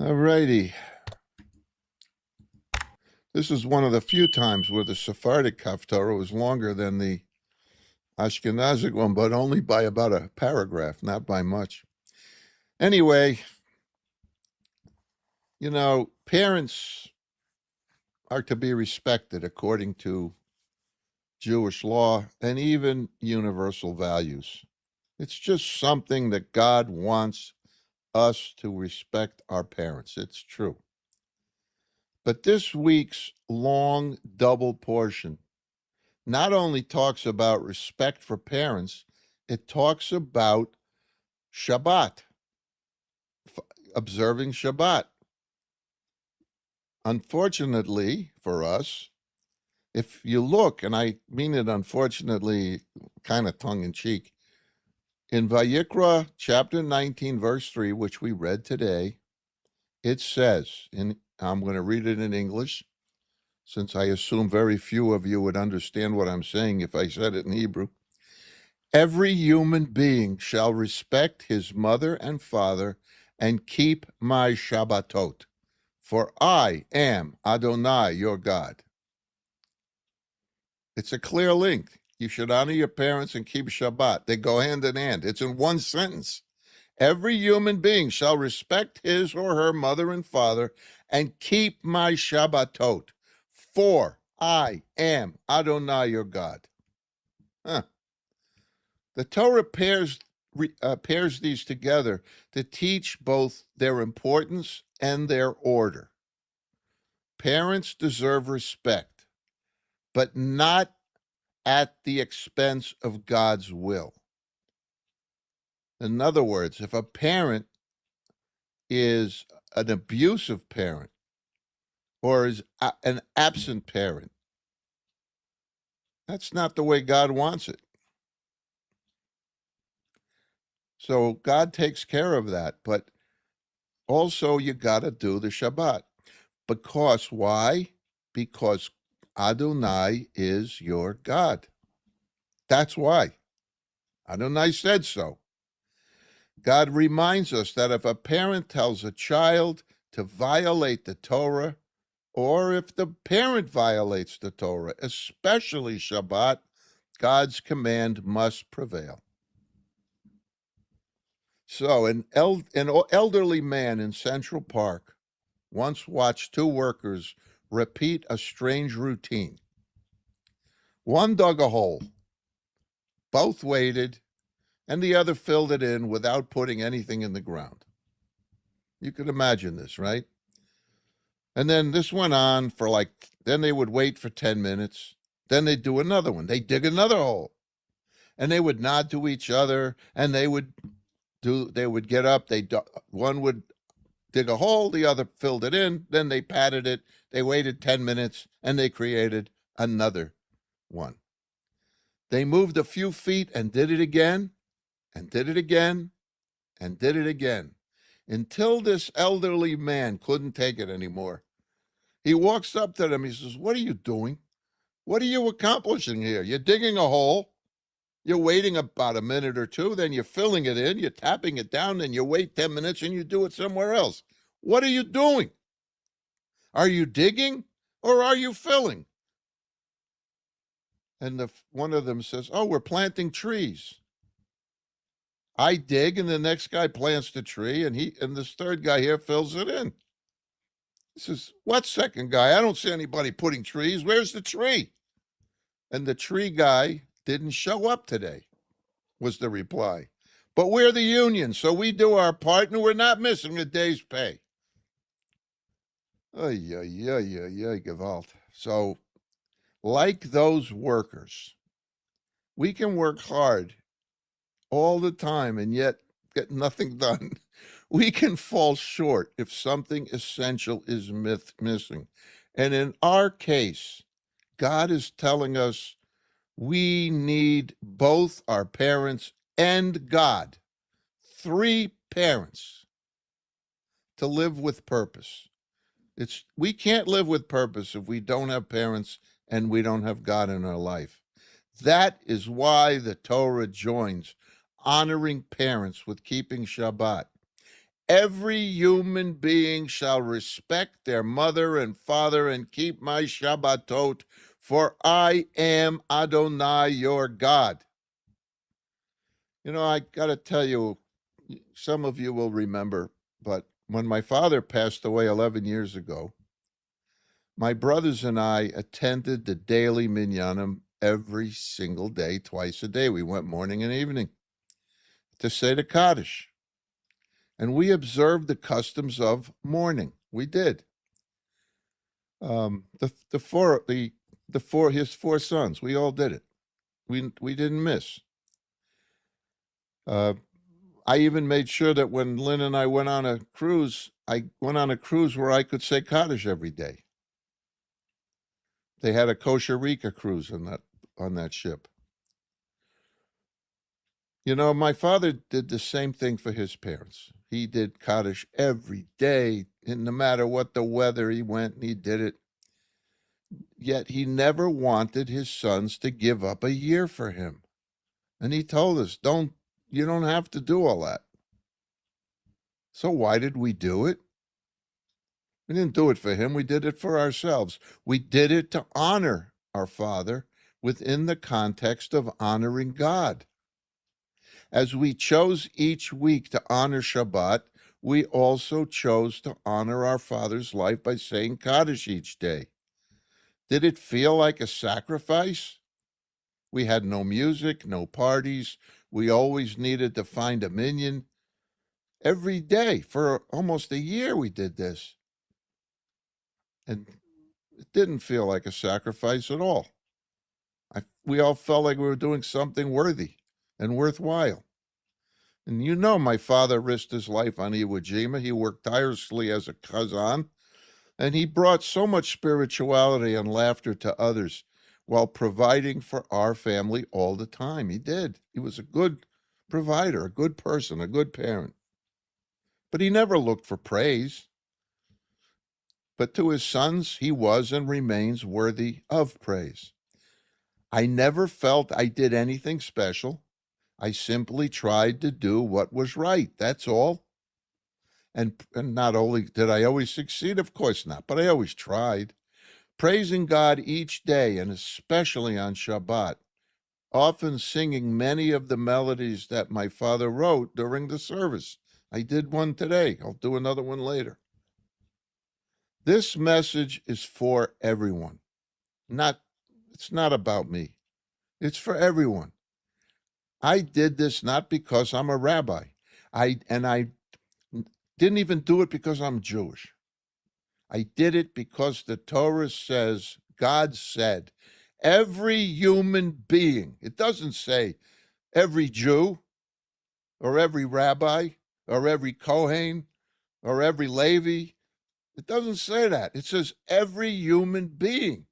All righty. This is one of the few times where the Sephardic Haftarah was longer than the Ashkenazic one, but only by about a paragraph, not by much. Anyway, parents are to be respected according to Jewish law and even universal values. It's just something that God wants us to respect our parents. It's true. But this week's long double portion not only talks about respect for parents, it talks about Shabbat, observing Shabbat. Unfortunately for us, if you look, and I mean it unfortunately kind of tongue in cheek, in Vayikra chapter 19, verse 3, which we read today, it says, and I'm going to read it in English, since I assume very few of you would understand what I'm saying if I said it in Hebrew. Every human being shall respect his mother and father and keep my Shabbatot, for I am Adonai, your God. It's a clear link. You should honor your parents and keep Shabbat. They go hand in hand. It's in one sentence. Every human being shall respect his or her mother and father and keep my Shabbatot, for I am Adonai, your God. Huh. The Torah pairs these together to teach both their importance and their order. Parents deserve respect, but not at the expense of God's will. In other words, if a parent is an abusive parent or is an absent parent, that's not the way God wants it. So God takes care of that, but also you got to do the Shabbat. Because why? Because Adonai is your God. That's why. Adonai said so. God reminds us that if a parent tells a child to violate the Torah, or if the parent violates the Torah, especially Shabbat, God's command must prevail. So an elderly man in Central Park once watched two workers repeat a strange routine. One dug a hole, both waited, and the other filled it in without putting anything in the ground. You could imagine this, right? And then this went on for then they would wait for 10 minutes. Then they'd do another one. They'd dig another hole. And they would nod to each other, and they would get up. One would dig a hole, the other filled it in, then they patted it. They waited 10 minutes, and they created another one. They moved a few feet and did it again, and did it again, and did it again, until this elderly man couldn't take it anymore. He walks up to them. He says, "What are you doing? What are you accomplishing here? You're digging a hole. You're waiting about a minute or two. Then you're filling it in. You're tapping it down. Then you wait 10 minutes and you do it somewhere else. What are you doing? Are you digging or are you filling?" And one of them says, "Oh, we're planting trees. I dig, and the next guy plants the tree, and this third guy here fills it in." He says, "What second guy? I don't see anybody putting trees. Where's the tree?" And the tree guy didn't show up today, was the reply. "But we're the union, so we do our part, and we're not missing a day's pay." Ay, ay, ay, ay, ay, Gewalt. So, like those workers, we can work hard all the time and yet get nothing done. We can fall short if something essential is missing. And in our case, God is telling us we need both our parents and God, three parents, to live with purpose. We can't live with purpose if we don't have parents and we don't have God in our life. That is why the Torah joins honoring parents with keeping Shabbat. Every human being shall respect their mother and father and keep my Shabbatot, for I am Adonai your God. You know, I got to tell you, some of you will remember, but when my father passed away 11 years ago, my brothers and I attended the daily minyanim every single day, twice a day. We went morning and evening to say the Kaddish. And we observed the customs of mourning. We did. His four sons, we all did it. We didn't miss. I even made sure that when Lynn and I went on a cruise, I went on a cruise where I could say Kaddish every day. They had a Kosher Rika cruise on that ship. You know, my father did the same thing for his parents. He did Kaddish every day, and no matter what the weather, he went and he did it. Yet he never wanted his sons to give up a year for him. And he told us, you don't have to do all that. So why did we do it? We didn't do it for him. We did it for ourselves. We did it to honor our father within the context of honoring God. As we chose each week to honor Shabbat, we also chose to honor our father's life by saying Kaddish each day. Did it feel like a sacrifice? We had no music, no parties. We always needed to find a minyan. Every day for almost a year we did this. And it didn't feel like a sacrifice at all. We all felt like we were doing something worthy and worthwhile. And you know, my father risked his life on Iwo Jima. He worked tirelessly as a kazan, and he brought so much spirituality and laughter to others while providing for our family all the time. He did. He was a good provider, a good person, a good parent. But he never looked for praise. But to his sons, he was and remains worthy of praise. I never felt I did anything special. I simply tried to do what was right. That's all. And not only did I always succeed, of course not, but I always tried. Praising God each day, and especially on Shabbat, often singing many of the melodies that my father wrote during the service. I did one today. I'll do another one later. This message is for everyone. It's not about me. It's for everyone. I did this not because I'm a rabbi. I didn't even do it because I'm Jewish. I did it because the Torah says, God said, every human being, it doesn't say every Jew or every rabbi or every Kohen or every Levi. It doesn't say that. It says every human being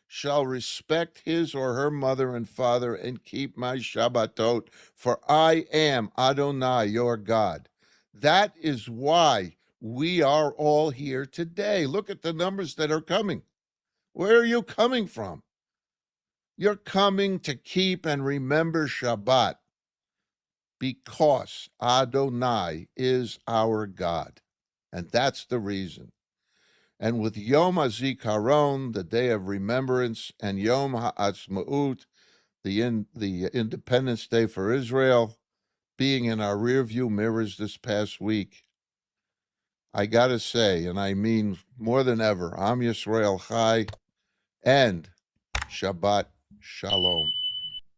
shall respect his or her mother and father and keep my Shabbatot, for I am Adonai, your God. That is why we are all here today. Look at the numbers that are coming. Where are you coming from? You're coming to keep and remember Shabbat because Adonai is our God. And that's the reason. And with Yom HaZikaron, the Day of Remembrance, and Yom HaAtzmaut, the Independence Day for Israel, being in our rearview mirrors this past week, I got to say, and I mean more than ever, Am Yisrael Chai and Shabbat Shalom.